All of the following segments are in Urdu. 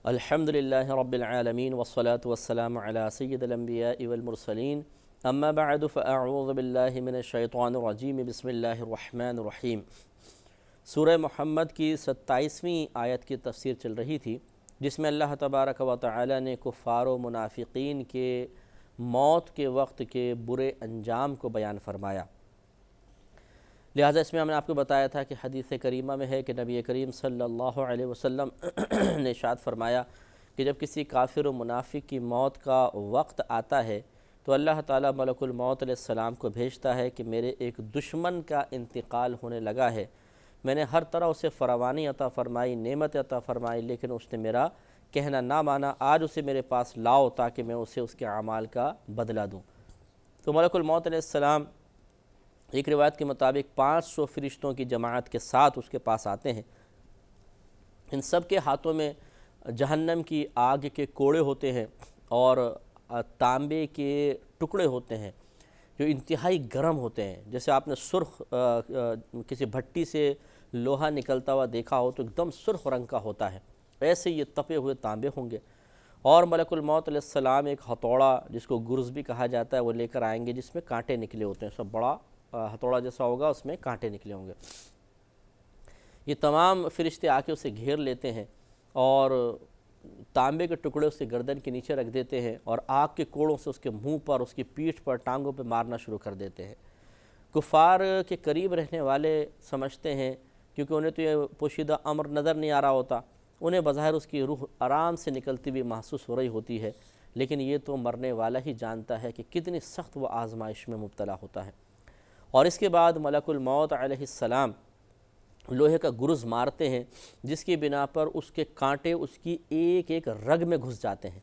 الحمدللہ رب العالمین والصلاة والسلام علی سید الانبیاء والمرسلین اما بعد فاعوذ باللہ من الشیطان الرجیم بسم اللہ الرحمن الرحیم۔ سورہ محمد کی 27ویں آیت کی تفسیر چل رہی تھی، جس میں اللہ تبارک و تعالی نے کفار و منافقین کے موت کے وقت کے برے انجام کو بیان فرمایا۔ لہٰذا اس میں ہم نے آپ کو بتایا تھا کہ حدیث کریمہ میں ہے کہ نبی کریم صلی اللہ علیہ وسلم نے ارشاد فرمایا کہ جب کسی کافر و منافق کی موت کا وقت آتا ہے تو اللہ تعالیٰ ملک الموت علیہ السلام کو بھیجتا ہے کہ میرے ایک دشمن کا انتقال ہونے لگا ہے، میں نے ہر طرح اسے فراوانی عطا فرمائی، نعمت عطا فرمائی، لیکن اس نے میرا کہنا نہ مانا، آج اسے میرے پاس لاؤ تاکہ میں اسے اس کے اعمال کا بدلہ دوں۔ تو ملک الموت علیہ السلام ایک روایت کے مطابق 500 فرشتوں کی جماعت کے ساتھ اس کے پاس آتے ہیں۔ ان سب کے ہاتھوں میں جہنم کی آگ کے کوڑے ہوتے ہیں اور تانبے کے ٹکڑے ہوتے ہیں جو انتہائی گرم ہوتے ہیں۔ جیسے آپ نے سرخ کسی بھٹی سے لوہا نکلتا ہوا دیکھا ہو تو ایک دم سرخ رنگ کا ہوتا ہے، ایسے یہ تپے ہوئے تانبے ہوں گے۔ اور ملک الموت علیہ السلام ایک ہتھوڑا جس کو گرز بھی کہا جاتا ہے وہ لے کر آئیں گے، جس میں کانٹے نکلے ہوتے ہیں، سب بڑا ہتھوڑا جیسا ہوگا، اس میں کانٹے نکلے ہوں گے۔ یہ تمام فرشتے آ کے اسے گھیر لیتے ہیں اور تانبے کے ٹکڑے اسے گردن کے نیچے رکھ دیتے ہیں اور آگ کے کوڑوں سے اس کے منہ پر، اس کی پیٹھ پر، ٹانگوں پہ مارنا شروع کر دیتے ہیں۔ کفار کے قریب رہنے والے سمجھتے ہیں، کیونکہ انہیں تو یہ پوشیدہ امر نظر نہیں آ رہا ہوتا، انہیں بظاہر اس کی روح آرام سے نکلتی ہوئی محسوس ہو رہی ہوتی ہے، لیکن یہ تو مرنے والا ہی جانتا ہے کہ کتنی سخت وہ آزمائش میں مبتلا ہوتا ہے۔ اور اس کے بعد ملک الموت علیہ السلام لوہے کا گرز مارتے ہیں، جس کی بنا پر اس کے کانٹے اس کی ایک ایک رگ میں گھس جاتے ہیں۔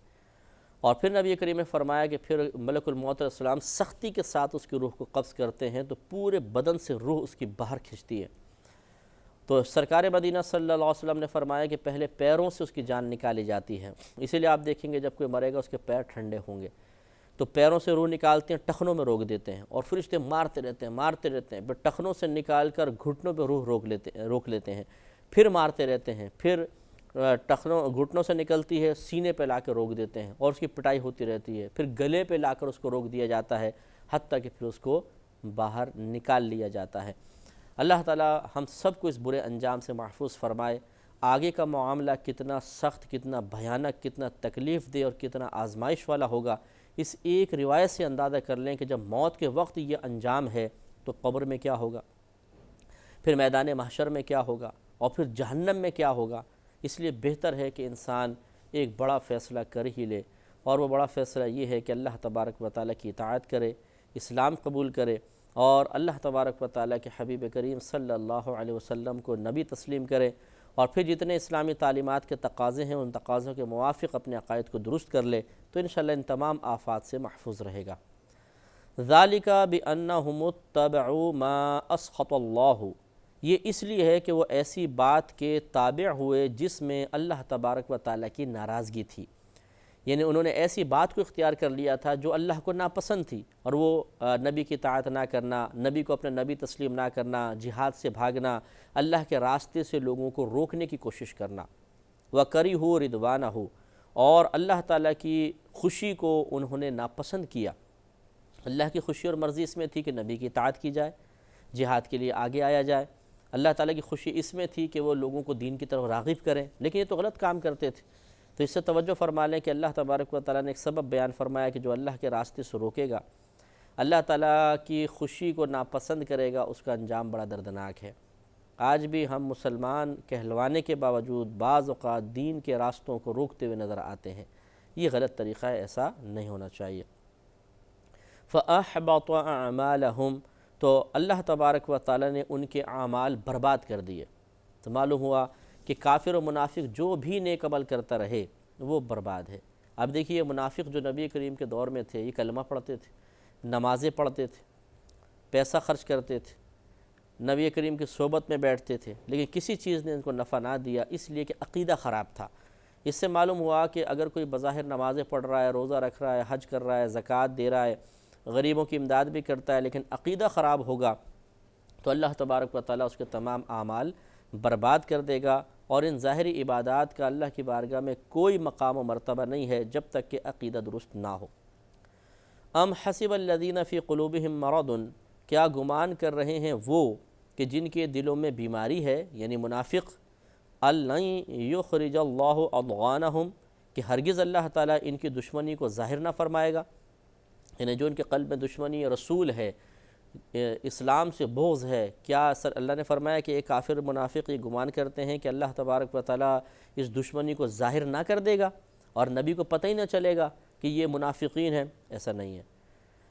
اور پھر نبی کریم نے فرمایا کہ پھر ملک الموت علیہ السلام سختی کے ساتھ اس کی روح کو قبض کرتے ہیں تو پورے بدن سے روح اس کی باہر کھنچتی ہے۔ تو سرکار مدینہ صلی اللہ علیہ وسلم نے فرمایا کہ پہلے پیروں سے اس کی جان نکالی جاتی ہے، اسی لیے آپ دیکھیں گے جب کوئی مرے گا اس کے پیر ٹھنڈے ہوں گے، تو پیروں سے روح نکالتے ہیں، ٹخنوں میں روک دیتے ہیں اور فرشتے مارتے رہتے ہیں، پھر ٹخنوں سے نکال کر گھٹنوں پہ روح روک لیتے ہیں، پھر مارتے رہتے ہیں، پھر گھٹنوں سے نکلتی ہے، سینے پہ لا کے روک دیتے ہیں اور اس کی پٹائی ہوتی رہتی ہے، پھر گلے پہ لا کر اس کو روک دیا جاتا ہے، حتیٰ کہ پھر اس کو باہر نکال لیا جاتا ہے۔ اللہ تعالیٰ ہم سب کو اس برے انجام سے محفوظ فرمائے۔ آگے کا معاملہ کتنا سخت، کتنا بھیانک، کتنا تکلیف دہ اور کتنا آزمائش والا ہوگا، اس ایک روایت سے اندازہ کر لیں کہ جب موت کے وقت یہ انجام ہے تو قبر میں کیا ہوگا، پھر میدان محشر میں کیا ہوگا، اور پھر جہنم میں کیا ہوگا۔ اس لیے بہتر ہے کہ انسان ایک بڑا فیصلہ کر ہی لے، اور وہ بڑا فیصلہ یہ ہے کہ اللہ تبارک و تعالیٰ کی اطاعت کرے، اسلام قبول کرے اور اللہ تبارک و تعالیٰ کے حبیب کریم صلی اللہ علیہ وسلم کو نبی تسلیم کرے، اور پھر جتنے اسلامی تعلیمات کے تقاضے ہیں ان تقاضوں کے موافق اپنے عقائد کو درست کر لے تو انشاءاللہ ان تمام آفات سے محفوظ رہے گا۔ ذَلِكَ بِأَنَّهُمُ اتَّبَعُوا مَا أَسْخَطَ اللَّهُ، یہ اس لیے ہے کہ وہ ایسی بات کے تابع ہوئے جس میں اللہ تبارک و تعالیٰ کی ناراضگی تھی، یعنی انہوں نے ایسی بات کو اختیار کر لیا تھا جو اللہ کو ناپسند تھی، اور وہ نبی کی اطاعت نہ کرنا، نبی کو اپنے نبی تسلیم نہ کرنا، جہاد سے بھاگنا، اللہ کے راستے سے لوگوں کو روکنے کی کوشش کرنا۔ وَكَرِهُوا رِضْوَانَهُ، اور اللہ تعالیٰ کی خوشی کو انہوں نے ناپسند کیا۔ اللہ کی خوشی اور مرضی اس میں تھی کہ نبی کی اطاعت کی جائے، جہاد کے لیے آگے آیا جائے۔ اللہ تعالیٰ کی خوشی اس میں تھی کہ وہ لوگوں کو دین کی طرف راغب کریں، لیکن یہ تو غلط کام کرتے تھے۔ تو اس سے توجہ فرما لیں کہ اللہ تبارک و تعالیٰ نے ایک سبب بیان فرمایا کہ جو اللہ کے راستے سے روکے گا، اللہ تعالیٰ کی خوشی کو ناپسند کرے گا، اس کا انجام بڑا دردناک ہے۔ آج بھی ہم مسلمان کہلوانے کے باوجود بعض اوقات دین کے راستوں کو روکتے ہوئے نظر آتے ہیں، یہ غلط طریقہ ہے، ایسا نہیں ہونا چاہیے۔ فَأَحْبَطَ أَعْمَالَهُمْ، تو اللہ تبارک و تعالیٰ نے ان کے اعمال برباد کر دیے۔ تو معلوم ہوا کہ کافر و منافق جو بھی نیک عمل کرتا رہے وہ برباد ہے۔ اب دیکھیے منافق جو نبی کریم کے دور میں تھے، یہ کلمہ پڑھتے تھے، نمازیں پڑھتے تھے، پیسہ خرچ کرتے تھے، نبی کریم کی صحبت میں بیٹھتے تھے، لیکن کسی چیز نے ان کو نفع نہ دیا، اس لیے کہ عقیدہ خراب تھا۔ اس سے معلوم ہوا کہ اگر کوئی بظاہر نمازیں پڑھ رہا ہے، روزہ رکھ رہا ہے، حج کر رہا ہے، زکوٰۃ دے رہا ہے، غریبوں کی امداد بھی کرتا ہے، لیکن عقیدہ خراب ہوگا تو اللہ تبارک و تعالیٰ اس کے تمام اعمال برباد کر دے گا، اور ان ظاہری عبادات کا اللہ کی بارگاہ میں کوئی مقام و مرتبہ نہیں ہے جب تک کہ عقیدہ درست نہ ہو۔ ام حسب الذین فی قلوبہم مرض، کیا گمان کر رہے ہیں وہ کہ جن کے دلوں میں بیماری ہے، یعنی منافق، الَّن یخرج اللہ اضغانہم، کہ ہرگز اللہ تعالیٰ ان کی دشمنی کو ظاہر نہ فرمائے گا، یعنی جو ان کے قلب میں دشمنی رسول ہے، اسلام سے بغض ہے، کیا اللہ نے فرمایا کہ ایک کافر منافق یہ گمان کرتے ہیں کہ اللہ تبارک و تعالیٰ اس دشمنی کو ظاہر نہ کر دے گا اور نبی کو پتہ ہی نہ چلے گا کہ یہ منافقین ہیں؟ ایسا نہیں ہے۔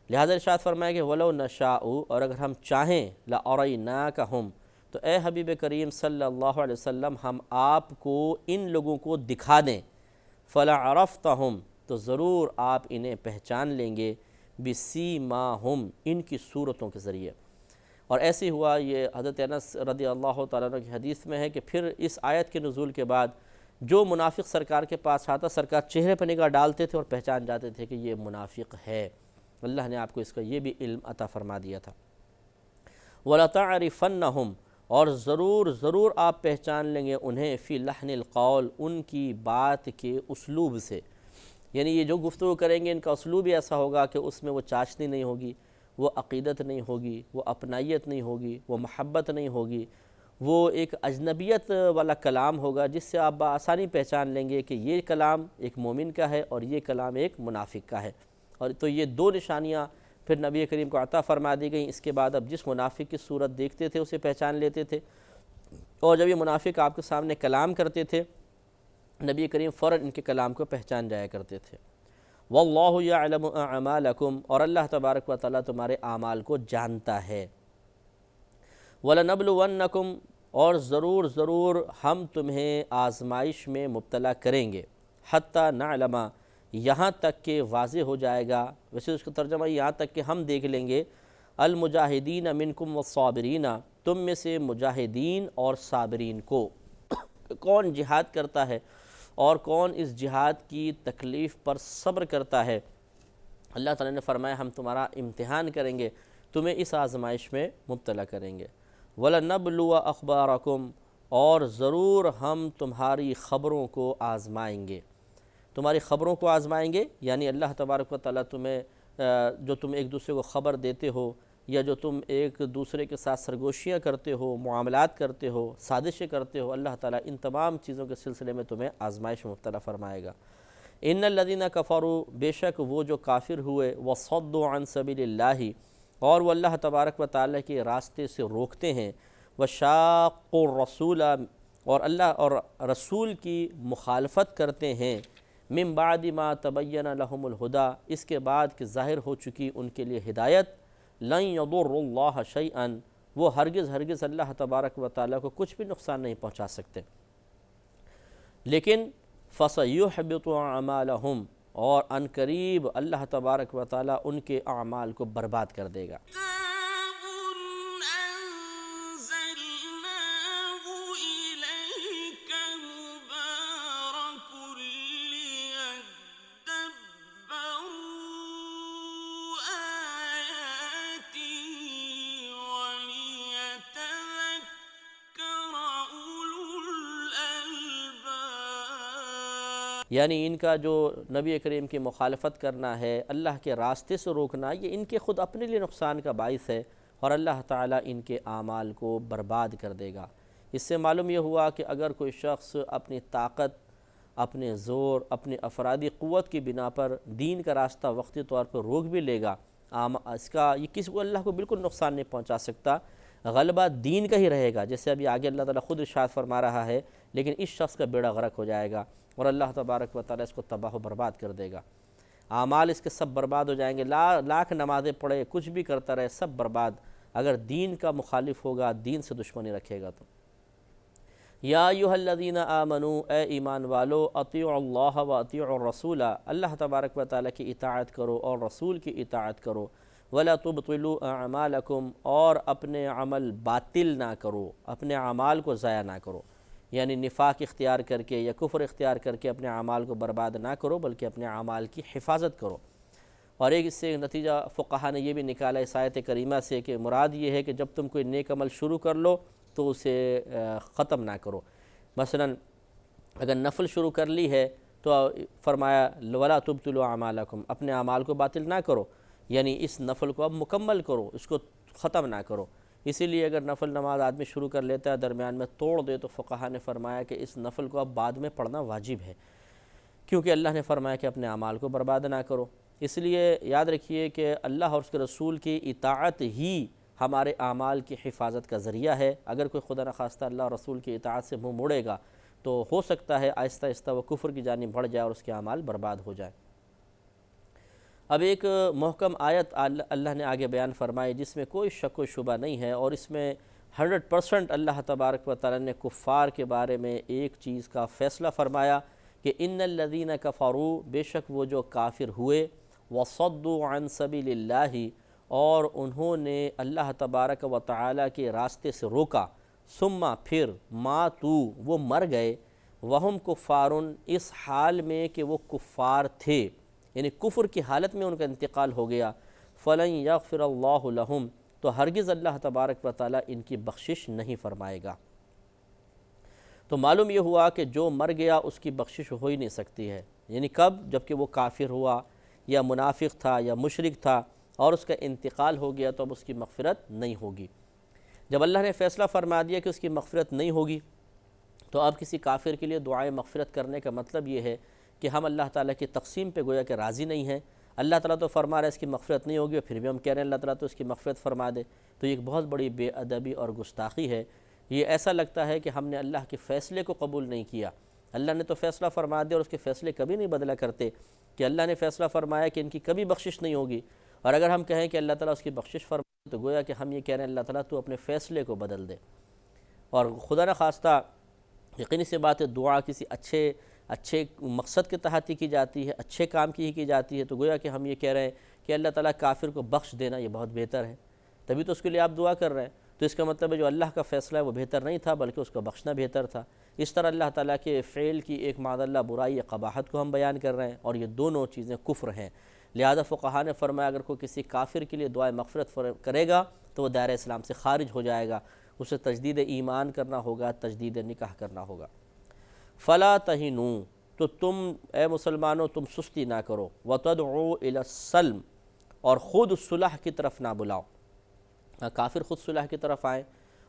لہذا ارشاد فرمایا کہ وَلَوْ نَشَاءُ، اور اگر ہم چاہیں لَأَرَيْنَاكَهُمْ، تو اے حبیب کریم صلی اللہ علیہ وسلم ہم آپ کو ان لوگوں کو دکھا دیں، فَلَعَرَفْتَهُمْ، تو ضرور آپ انہیں پہچان لیں گے، بِسِیمَاهُمْ، ان کی صورتوں کے ذریعے۔ اور ایسے ہوا، یہ حضرت انس رضی اللہ تعالیٰ عنہ کی حدیث میں ہے کہ پھر اس آیت کے نزول کے بعد جو منافق سرکار کے پاس آتا، سرکار چہرے پر نگاہ ڈالتے تھے اور پہچان جاتے تھے کہ یہ منافق ہے۔ اللہ نے آپ کو اس کا یہ بھی علم عطا فرما دیا تھا۔ وَلَتَعْرِفَنَّهُمْ، اور ضرور آپ پہچان لیں گے انہیں، فی لحن القول، ان کی بات کے اسلوب سے، یعنی یہ جو گفتگو کریں گے ان کا اسلوب ہی ایسا ہوگا کہ اس میں وہ چاشنی نہیں ہوگی، وہ عقیدت نہیں ہوگی، وہ اپنائیت نہیں ہوگی، وہ محبت نہیں ہوگی، وہ ایک اجنبیت والا کلام ہوگا جس سے آپ بآسانی پہچان لیں گے کہ یہ کلام ایک مومن کا ہے اور یہ کلام ایک منافق کا ہے۔ اور تو یہ دو نشانیاں پھر نبی کریم کو عطا فرما دی گئیں۔ اس کے بعد اب جس منافق کی صورت دیکھتے تھے اسے پہچان لیتے تھے، اور جب یہ منافق آپ کے سامنے کلام کرتے تھے نبی کریم فوراً ان کے کلام کو پہچان جایا کرتے تھے۔ واللہ یعلم اعمالکم، اور اللہ تبارک و تعالیٰ تمہارے اعمال کو جانتا ہے۔ وَلَنَبْلُوَنَّكُمْ، اور ضرور ہم تمہیں آزمائش میں مبتلا کریں گے، حتیٰ نعلم، یہاں تک کہ واضح ہو جائے گا، ویسے اس کا ترجمہ یہاں تک کہ ہم دیکھ لیں گے، المجاہدین منکم والصابرین، تم میں سے مجاہدین اور صابرین کو، کون جہاد کرتا ہے اور کون اس جہاد کی تکلیف پر صبر کرتا ہے۔ اللہ تعالیٰ نے فرمایا ہم تمہارا امتحان کریں گے، تمہیں اس آزمائش میں مبتلا کریں گے۔ وَلَنَبْلُوَ أَخْبَارَكُمْ، اور ضرور ہم تمہاری خبروں کو آزمائیں گے، تمہاری خبروں کو آزمائیں گے، یعنی اللہ تبارک و تعالیٰ تمہیں جو تم ایک دوسرے کو خبر دیتے ہو، یا جو تم ایک دوسرے کے ساتھ سرگوشیاں کرتے ہو، معاملات کرتے ہو، سازشیں کرتے ہو، اللہ تعالیٰ ان تمام چیزوں کے سلسلے میں تمہیں آزمائش میں مبتلا فرمائے گا۔ ان الذین کفروا، بے شک وہ جو کافر ہوئے، وصدوا عن سبیل اللہ، اور وہ اللہ تبارک و تعالیٰ کے راستے سے روکتے ہیں، وشاقوا الرسول، اور اللہ اور رسول کی مخالفت کرتے ہیں، من بعد ما تبین لهم الہدی، اس کے بعد کہ ظاہر ہو چکی ان کے لیے ہدایت، لن یضروا اللہ شیئا، وہ ہرگز اللہ تبارک و تعالیٰ کو کچھ بھی نقصان نہیں پہنچا سکتے، لیکن فَسَيُحْبِطُ أَعْمَالَهُمْ، اور عن قریب اللہ تبارک و تعالیٰ ان کے اعمال کو برباد کر دے گا۔ یعنی ان کا جو نبی کریم کی مخالفت کرنا ہے، اللہ کے راستے سے روکنا، یہ ان کے خود اپنے لیے نقصان کا باعث ہے، اور اللہ تعالیٰ ان کے اعمال کو برباد کر دے گا۔ اس سے معلوم یہ ہوا کہ اگر کوئی شخص اپنی طاقت، اپنے زور، اپنی افرادی قوت کی بنا پر دین کا راستہ وقتی طور پر روک بھی لے گا، اس کا یہ کسی کو اللہ کو بالکل نقصان نہیں پہنچا سکتا، غلبہ دین کا ہی رہے گا، جیسے ابھی آگے اللہ تعالیٰ خود ارشاد فرما رہا ہے، لیکن اس شخص کا بیڑا غرق ہو جائے گا اور اللہ تبارک و تعالیٰ اس کو تباہ و برباد کر دے گا، اعمال اس کے سب برباد ہو جائیں گے، لاکھ نمازیں پڑھے، کچھ بھی کرتا رہے، سب برباد، اگر دین کا مخالف ہوگا، دین سے دشمنی رکھے گا تو۔ یا ایھا الذین آمنوا، اے ایمان والو، اطیعوا اللہ و اطیعوا الرسول، اللہ تبارک و تعالیٰ کی اطاعت کرو اور رسول کی اطاعت کرو، ولا تبطلوا اعمالکم، اور اپنے عمل باطل نہ کرو، اپنے اعمال کو ضائع نہ کرو، یعنی نفاق اختیار کر کے یا کفر اختیار کر کے اپنے اعمال کو برباد نہ کرو، بلکہ اپنے اعمال کی حفاظت کرو۔ اور ایک اس سے نتیجہ فقہا نے یہ بھی نکالا اس آیت کریمہ سے کہ مراد یہ ہے کہ جب تم کوئی نیک عمل شروع کر لو تو اسے ختم نہ کرو۔ مثلا اگر نفل شروع کر لی ہے تو فرمایا وَلَا تُبْطِلُوا أَعْمَالَكُمْ، اپنے اعمال کو باطل نہ کرو، یعنی اس نفل کو اب مکمل کرو، اس کو ختم نہ کرو۔ اسی لیے اگر نفل نماز آدمی شروع کر لیتا ہے درمیان میں توڑ دے تو فقہا نے فرمایا کہ اس نفل کو اب بعد میں پڑھنا واجب ہے، کیونکہ اللہ نے فرمایا کہ اپنے اعمال کو برباد نہ کرو۔ اس لیے یاد رکھیے کہ اللہ اور اس کے رسول کی اطاعت ہی ہمارے اعمال کی حفاظت کا ذریعہ ہے۔ اگر کوئی خدا نخواستہ اللہ اور رسول کی اطاعت سے منہ موڑے گا تو ہو سکتا ہے آہستہ آہستہ وہ کفر کی جانب بڑھ جائے اور اس کے اعمال برباد ہو جائیں۔ اب ایک محکم آیت اللہ نے آگے بیان فرمائی جس میں کوئی شک و شبہ نہیں ہے، اور اس میں 100% اللہ تبارک و تعالی نے کفار کے بارے میں ایک چیز کا فیصلہ فرمایا کہ ان الذین کفروا، بے شک وہ جو کافر ہوئے، وصدوا عن سبیل اللہ، اور انہوں نے اللہ تبارک و تعالی کے راستے سے روکا، ثم پھر ماتوا، وہ مر گئے، وہم کفارن، اس حال میں کہ وہ کفار تھے، یعنی کفر کی حالت میں ان کا انتقال ہو گیا، فلن یغفر اللہ لہم، تو ہرگز اللہ تبارک و تعالی ان کی بخشش نہیں فرمائے گا۔ تو معلوم یہ ہوا کہ جو مر گیا اس کی بخشش ہو ہی نہیں سکتی ہے، یعنی کب؟ جب کہ وہ کافر ہوا یا منافق تھا یا مشرک تھا اور اس کا انتقال ہو گیا تو اب اس کی مغفرت نہیں ہوگی۔ جب اللہ نے فیصلہ فرما دیا کہ اس کی مغفرت نہیں ہوگی تو اب کسی کافر کے لیے دعائے مغفرت کرنے کا مطلب یہ ہے کہ ہم اللہ تعالیٰ کی تقسیم پہ گویا کہ راضی نہیں ہیں۔ اللہ تعالیٰ تو فرما رہا ہے اس کی مغفرت نہیں ہوگی، اور پھر بھی ہم کہہ رہے ہیں اللہ تعالیٰ تو اس کی مغفرت فرما دے، تو یہ ایک بہت بڑی بے ادبی اور گستاخی ہے۔ یہ ایسا لگتا ہے کہ ہم نے اللہ کے فیصلے کو قبول نہیں کیا۔ اللہ نے تو فیصلہ فرما دیا اور اس کے فیصلے کبھی نہیں بدلا کرتے، کہ اللہ نے فیصلہ فرمایا کہ ان کی کبھی بخشش نہیں ہوگی، اور اگر ہم کہیں کہ اللہ تعالیٰ اس کی بخشش فرما تو گویا کہ ہم یہ کہہ رہے ہیں اللہ تعالیٰ تو اپنے فیصلے کو بدل دے۔ اور خدا نخواستہ یقینی سی بات ہے دعا کسی اچھے مقصد کے تحت ہی کی جاتی ہے، اچھے کام کی ہی کی جاتی ہے، تو گویا کہ ہم یہ کہہ رہے ہیں کہ اللہ تعالیٰ کافر کو بخش دینا یہ بہت بہتر ہے، تبھی تو اس کے لیے آپ دعا کر رہے ہیں، تو اس کا مطلب ہے جو اللہ کا فیصلہ ہے وہ بہتر نہیں تھا بلکہ اس کو بخشنا بہتر تھا۔ اس طرح اللہ تعالیٰ کے فعل کی ایک معاذ اللہ برائی یا قباحت کو ہم بیان کر رہے ہیں، اور یہ دونوں چیزیں کفر ہیں۔ لہذا فقہا نے فرمایا اگر کوئی کسی کافر کے لیے دعائے مغفرت کرے گا تو وہ دائرہ اسلام سے خارج ہو جائے گا، اسے تجدید ایمان کرنا ہوگا، تجدید نکاح کرنا ہوگا۔ فلا تہنوا، تو تم اے مسلمانوں تم سستی نہ کرو، وتدعوا الی السلم، اور خود صلح کی طرف نہ بلاؤ۔ کافر خود صلح کی طرف آئیں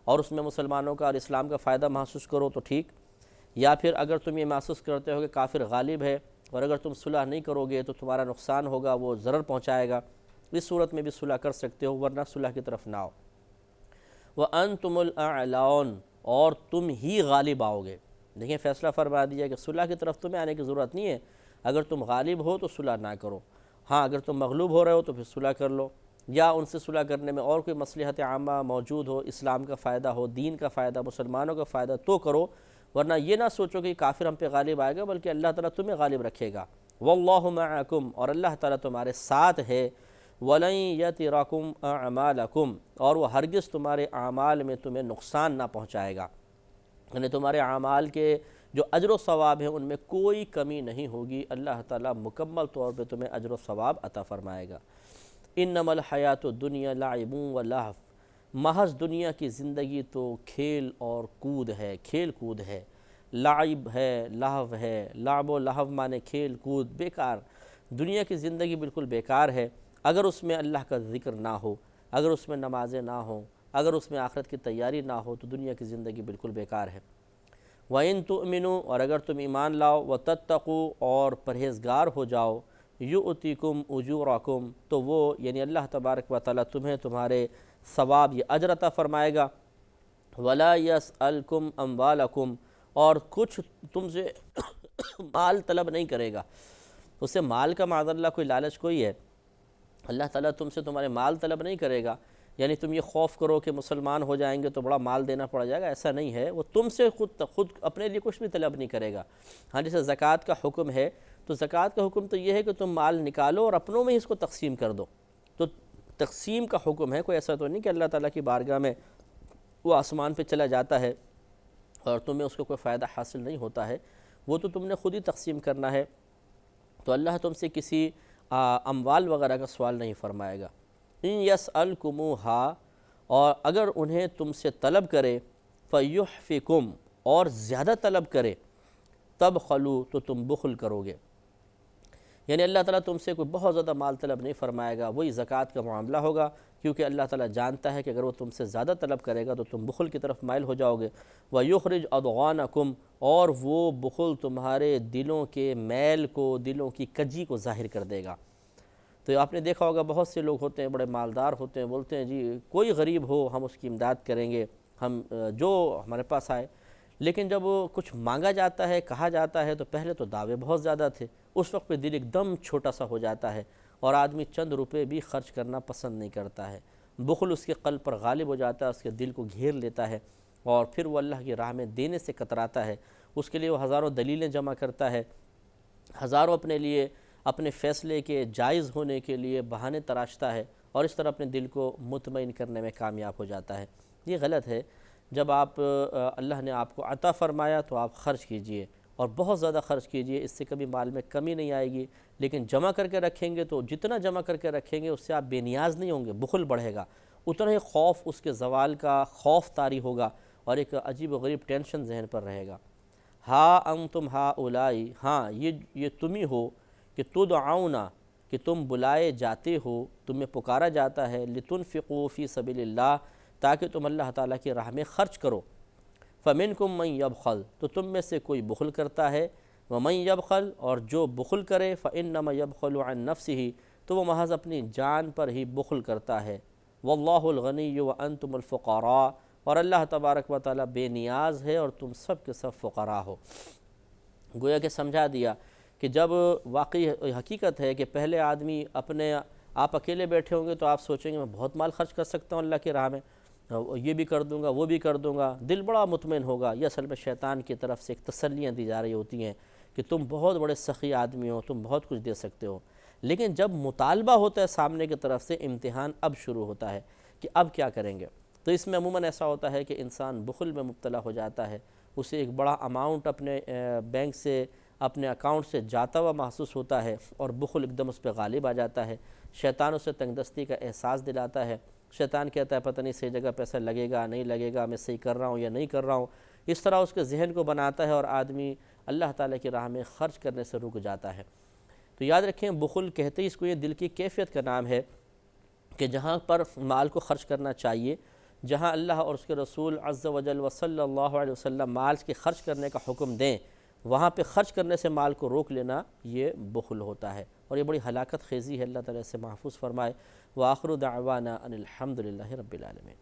اور اس میں مسلمانوں کا اور اسلام کا فائدہ محسوس کرو تو ٹھیک، یا پھر اگر تم یہ محسوس کرتے ہو کہ کافر غالب ہے اور اگر تم صلح نہیں کرو گے تو تمہارا نقصان ہوگا، وہ ضرر پہنچائے گا، اس صورت میں بھی صلح کر سکتے ہو، ورنہ صلح کی طرف نہ آؤ۔ وَأَنْتُمُ الْأَعْلَوْنَ، اور تم ہی غالب آؤ گے۔ دیکھیں فیصلہ فرما دیا کہ صلح کی طرف تمہیں آنے کی ضرورت نہیں ہے، اگر تم غالب ہو تو صلح نہ کرو، ہاں اگر تم مغلوب ہو رہے ہو تو پھر صلح کر لو، یا ان سے صلح کرنے میں اور کوئی مصلحت عامہ موجود ہو، اسلام کا فائدہ ہو، دین کا فائدہ، مسلمانوں کا فائدہ تو کرو، ورنہ یہ نہ سوچو کہ کافر ہم پہ غالب آئے گا، بلکہ اللہ تعالیٰ تمہیں غالب رکھے گا۔ وَاللَّهُ مَعَكُمْ، اور اللہ تعالیٰ تمہارے ساتھ ہے۔ وَلَن يَتِرَكُمْ أَعْمَالَكُمْ، اور وہ ہرگز تمہارے اعمال میں تمہیں نقصان نہ پہنچائے گا، یعنی تمہارے اعمال کے جو اجر و ثواب ہیں ان میں کوئی کمی نہیں ہوگی، اللہ تعالیٰ مکمل طور پہ تمہیں اجر و ثواب عطا فرمائے گا۔ انما الحیات الدنیا لعب و لہو، محض دنیا کی زندگی تو کھیل اور کود ہے، کھیل کود ہے، لعب ہے، لہو ہے، لعب و لہو مانے کھیل کود، بیکار، دنیا کی زندگی بالکل بیکار ہے اگر اس میں اللہ کا ذکر نہ ہو، اگر اس میں نمازیں نہ ہوں، اگر اس میں آخرت کی تیاری نہ ہو تو دنیا کی زندگی بالکل بیکار ہے۔ وَإِن تُؤْمِنُوا، اور اگر تم ایمان لاؤ، وَتَتَّقُوا، اور پرہیزگار ہو جاؤ، یُؤْتِکُمْ أُجُورَکُمْ، تو وہ یعنی اللہ تبارک و تعالیٰ تمہیں تمہارے ثواب یہ اجر عطا فرمائے گا۔ وَلَا يَسْأَلْكُمْ أَمْوَالَكُمْ، اور کچھ تم سے مال طلب نہیں کرے گا، اس سے مال کا معاذ اللہ کوئی لالچ کوئی ہے، اللہ تعالیٰ تم سے تمہارے مال طلب نہیں کرے گا، یعنی تم یہ خوف کرو کہ مسلمان ہو جائیں گے تو بڑا مال دینا پڑ جائے گا، ایسا نہیں ہے، وہ تم سے خود اپنے لیے کچھ بھی طلب نہیں کرے گا۔ ہاں جیسے زکوٰۃ کا حکم ہے تو زکوٰۃ کا حکم تو یہ ہے کہ تم مال نکالو اور اپنوں میں ہی اس کو تقسیم کر دو، تو تقسیم کا حکم ہے، کوئی ایسا تو نہیں کہ اللہ تعالیٰ کی بارگاہ میں وہ آسمان پہ چلا جاتا ہے اور تمہیں اس کو کوئی فائدہ حاصل نہیں ہوتا ہے، وہ تو تم نے خود ہی تقسیم کرنا ہے، تو اللہ تم سے کسی اموال وغیرہ کا سوال نہیں فرمائے گا۔ ان یسألکموہا، اور اگر انہیں تم سے طلب کرے، فَيُحْفِكُمْ اور زیادہ طلب کرے تبخلوا تو تم بخل کرو گے۔ یعنی اللہ تعالیٰ تم سے کوئی بہت زیادہ مال طلب نہیں فرمائے گا، وہی زکوٰۃ کا معاملہ ہوگا، کیونکہ اللہ تعالیٰ جانتا ہے کہ اگر وہ تم سے زیادہ طلب کرے گا تو تم بخل کی طرف مائل ہو جاؤ گے۔ وَيُخْرِجْ أَضْغَانَكُمْ اور وہ بخل تمہارے دلوں کے میل کو، دلوں کی کجی کو ظاہر کر دے گا۔ تو آپ نے دیکھا ہوگا بہت سے لوگ ہوتے ہیں بڑے مالدار ہوتے ہیں، بولتے ہیں جی کوئی غریب ہو ہم اس کی امداد کریں گے، ہم جو ہمارے پاس آئے، لیکن جب کچھ مانگا جاتا ہے، کہا جاتا ہے، تو پہلے تو دعوے بہت زیادہ تھے، اس وقت پہ دل ایک دم چھوٹا سا ہو جاتا ہے اور آدمی چند روپے بھی خرچ کرنا پسند نہیں کرتا ہے۔ بخل اس کے قلب پر غالب ہو جاتا ہے، اس کے دل کو گھیر لیتا ہے، اور پھر وہ اللہ کی راہ میں دینے سے کتراتا ہے۔ اس کے لیے وہ ہزاروں دلیلیں جمع کرتا ہے، ہزاروں اپنے لیے اپنے فیصلے کے جائز ہونے کے لیے بہانے تراشتا ہے، اور اس طرح اپنے دل کو مطمئن کرنے میں کامیاب ہو جاتا ہے۔ یہ غلط ہے۔ جب اللہ نے آپ کو عطا فرمایا تو آپ خرچ کیجئے، اور بہت زیادہ خرچ کیجئے، اس سے کبھی مال میں کمی نہیں آئے گی، لیکن جمع کر کے رکھیں گے تو جتنا جمع کر کے رکھیں گے اس سے آپ بے نیاز نہیں ہوں گے، بخل بڑھے گا، اتنا ہی خوف اس کے زوال کا خوف طاری ہوگا، اور ایک عجیب و غریب ٹینشن ذہن پر رہے گا۔ ہا انتم ہؤلائی، ہاں یہ تم ہی ہو کہ تدعون کہ تم بلائے جاتے ہو، تمہیں پکارا جاتا ہے، لتنفقوا فی سبیل اللہ تاکہ تم اللہ تعالیٰ کی راہ میں خرچ کرو۔ فمنکم من یبخل تو تم میں سے کوئی بخل کرتا ہے، ومن یبخل اور جو بخل کرے فانما یبخل عن نفسہ تو وہ محض اپنی جان پر ہی بخل کرتا ہے۔ واللہ الغنی وانتم الفقراء اور اللہ تبارک و تعالیٰ بے نیاز ہے اور تم سب کے سب فقراء ہو۔ گویا کہ سمجھا دیا کہ جب واقعی حقیقت ہے کہ پہلے آدمی آپ اکیلے بیٹھے ہوں گے تو آپ سوچیں گے میں بہت مال خرچ کر سکتا ہوں اللہ کی راہ میں، یہ بھی کر دوں گا، وہ بھی کر دوں گا، دل بڑا مطمئن ہوگا۔ یہ اصل میں شیطان کی طرف سے ایک تسلیاں دی جا رہی ہوتی ہیں کہ تم بہت بڑے سخی آدمی ہو، تم بہت کچھ دے سکتے ہو۔ لیکن جب مطالبہ ہوتا ہے سامنے کی طرف سے، امتحان اب شروع ہوتا ہے کہ اب کیا کریں گے، تو اس میں عموماً ایسا ہوتا ہے کہ انسان بخل میں مبتلا ہو جاتا ہے، اسے ایک بڑا اماؤنٹ اپنے بینک سے، اپنے اکاؤنٹ سے جاتا ہوا محسوس ہوتا ہے، اور بخل ایک دم اس پہ غالب آ جاتا ہے۔ شیطان اسے تنگ دستی کا احساس دلاتا ہے، شیطان کہتا ہے پتہ نہیں صحیح جگہ پیسہ لگے گا نہیں لگے گا، میں صحیح کر رہا ہوں یا نہیں کر رہا ہوں، اس طرح اس کے ذہن کو بناتا ہے، اور آدمی اللہ تعالیٰ کی راہ میں خرچ کرنے سے رک جاتا ہے۔ تو یاد رکھیں بخل کہتے ہی اس کو یہ دل کی کیفیت کا نام ہے کہ جہاں پر مال کو خرچ کرنا چاہیے، جہاں اللہ اور اس کے رسول عز و جل و صلی اللہ علیہ وسلم مال کے خرچ کرنے کا حکم دیں، وہاں پہ خرچ کرنے سے مال کو روک لینا یہ بخل ہوتا ہے، اور یہ بڑی ہلاکت خیزی ہے۔ اللہ تعالیٰ سے محفوظ فرمائے۔ وآخر دعوانا ان الحمد للہ رب العالمین۔